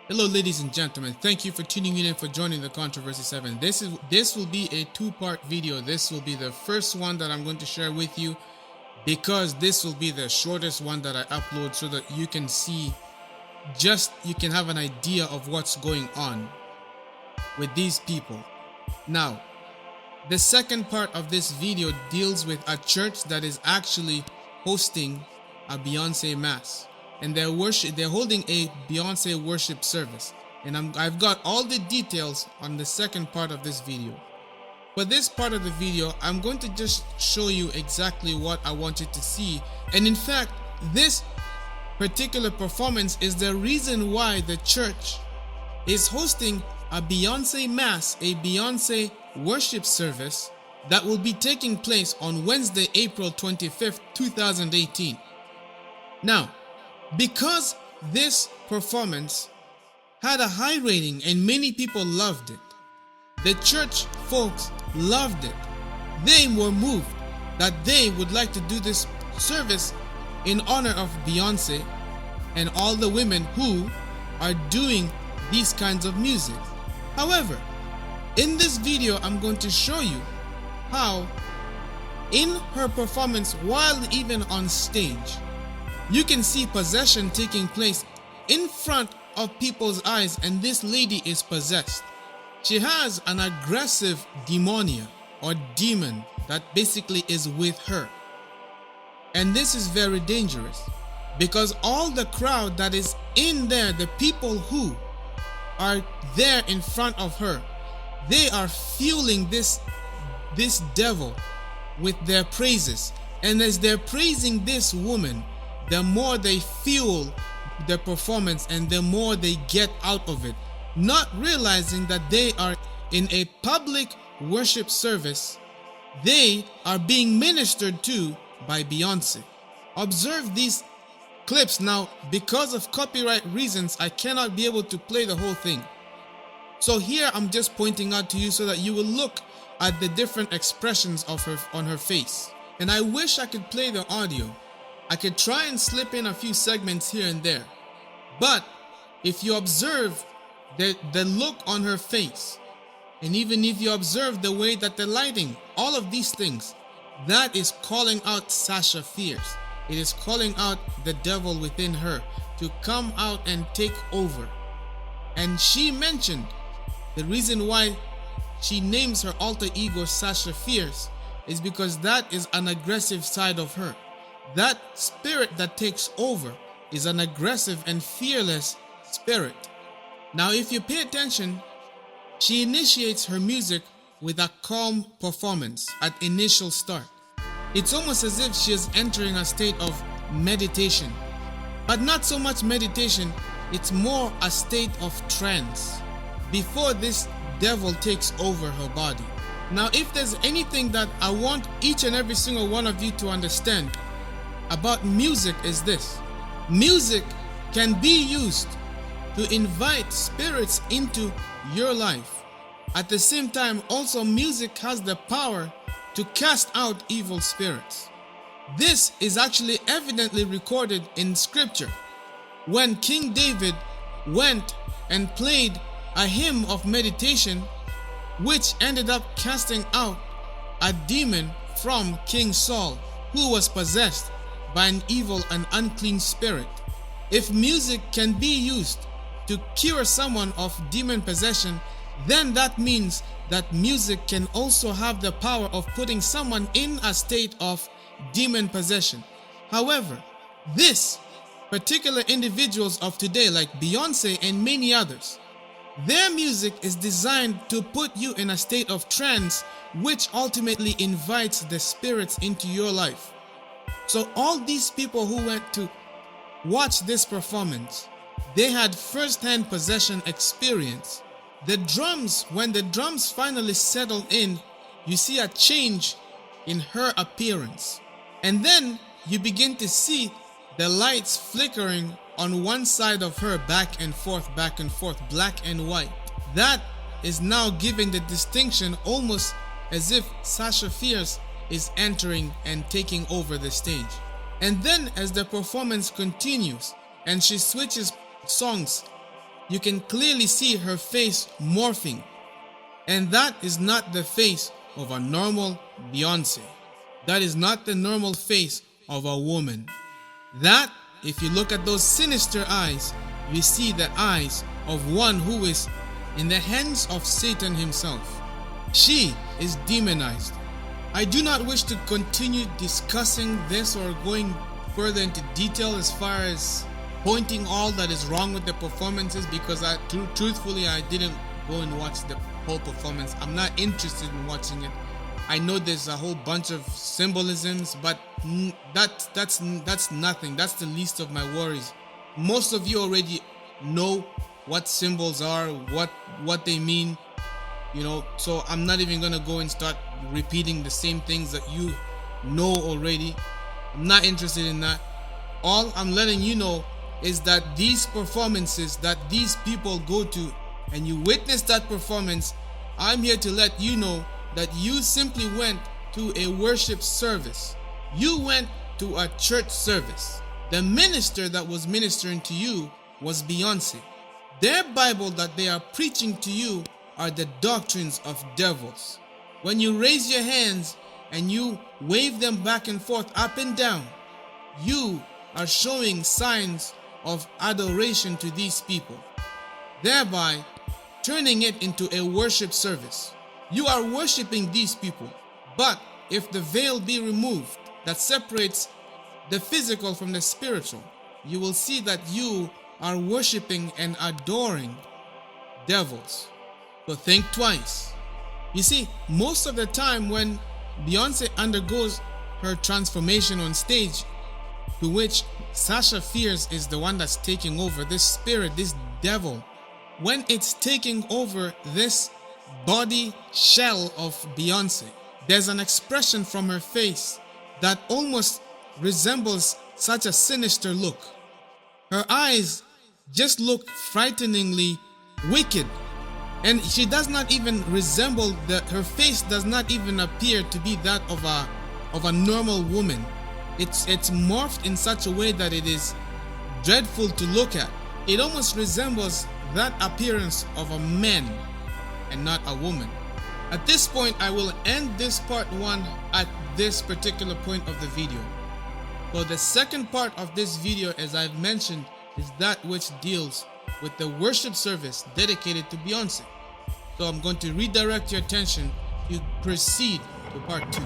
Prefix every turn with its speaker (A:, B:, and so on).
A: Hello, ladies and gentlemen. Thank you for tuning in and for joining the Controversy 7. This will be a two-part video. This will be the first one that I'm going to share with you because this will be the shortest one that I upload so that you can see, you can have an idea of what's going on with these people. Now, the second part of this video deals with a church that is actually hosting a Beyonce mass. And they're holding a Beyonce worship service, and I've got all the details on the second part of this video. For this part of the video, I'm going to just show you exactly what I wanted to see, and in fact, this particular performance is the reason why the church is hosting a Beyonce mass, a Beyonce worship service that will be taking place on Wednesday, April 25th, 2018. Now, because this performance had a high rating and many people loved it, the church folks loved it. They were moved that they would like to do this service in honor of Beyonce and all the women who are doing these kinds of music. However, in this video, I'm going to show you how in her performance, while even on stage, you can see possession taking place in front of people's eyes, and this lady is possessed. She has an aggressive Demonium or demon that basically is with her. And this is very dangerous because all the crowd that is in there, the people who are there in front of her, they are fueling this devil with their praises. And as they're praising this woman, the more they fuel the performance and the more they get out of it, not realizing that they are in a public worship service. They are being ministered to by Beyonce. Observe these clips. Now, because of copyright reasons, I cannot be able to play the whole thing. So here I'm just pointing out to you so that you will look at the different expressions of her on her face. And I wish I could play the audio. I could try and slip in a few segments here and there, but if you observe the look on her face, and even if you observe the way that the lighting, all of these things, that is calling out Sasha Fierce. It is calling out the devil within her to come out and take over. And she mentioned the reason why she names her alter ego Sasha Fierce is because that is an aggressive side of her. That spirit that takes over is an aggressive and fearless spirit. Now, if you pay attention, she initiates her music with a calm performance at initial start. It's almost as if she is entering a state of meditation, but not so much meditation, it's more a state of trance before this devil takes over her body. Now, if there's anything that I want each and every single one of you to understand about music is this: music can be used to invite spirits into your life. At the same time, also music has the power to cast out evil spirits. This is actually evidently recorded in scripture when King David went and played a hymn of meditation, which ended up casting out a demon from King Saul, who was possessed by an evil and unclean spirit. If music can be used to cure someone of demon possession, then that means that music can also have the power of putting someone in a state of demon possession. However, this particular individuals of today, like Beyonce and many others, their music is designed to put you in a state of trance, which ultimately invites the spirits into your life. So all these people who went to watch this performance, they had first-hand possession experience. The drums, when the drums finally settled in, you see a change in her appearance. And then you begin to see the lights flickering on one side of her, back and forth, black and white. That is now giving the distinction almost as if Sasha Fierce is entering and taking over the stage. And then as the performance continues and she switches songs, you can clearly see her face morphing. And that is not the face of a normal Beyonce. That is not the normal face of a woman. That, if you look at those sinister eyes, you see the eyes of one who is in the hands of Satan himself. She is demonized. I do not wish to continue discussing this or going further into detail as far as pointing all that is wrong with the performances, because truthfully I didn't go and watch the whole performance. I'm not interested in watching it. I know there's a whole bunch of symbolisms, but that's nothing. That's the least of my worries. Most of you already know what symbols are, what they mean, so I'm not even gonna go and start repeating the same things that you know already. I'm not interested in that. All I'm letting you know is that these performances that these people go to, and you witness that performance, I'm here to let you know that you simply went to a worship service. You went to a church service. The minister that was ministering to you was Beyonce. Their Bible that they are preaching to you are the doctrines of devils. When you raise your hands and you wave them back and forth, up and down, you are showing signs of adoration to these people, thereby turning it into a worship service. You are worshiping these people, but if the veil be removed that separates the physical from the spiritual, you will see that you are worshiping and adoring devils. So think twice. You see, most of the time when Beyonce undergoes her transformation on stage, to which Sasha Fierce is the one that's taking over, this spirit, this devil, when it's taking over this body shell of Beyonce, there's an expression from her face that almost resembles such a sinister look. Her eyes just look frighteningly wicked, and she does not even resemble her face does not even appear to be that of a normal woman. It's morphed in such a way that it is dreadful to look at. It almost resembles that appearance of a man and not a woman. At this point, I will end this part 1 at this particular point of the video. So the second part of this video, as I've mentioned, is that which deals with the worship service dedicated to Beyonce. So I'm going to redirect your attention to proceed to part 2.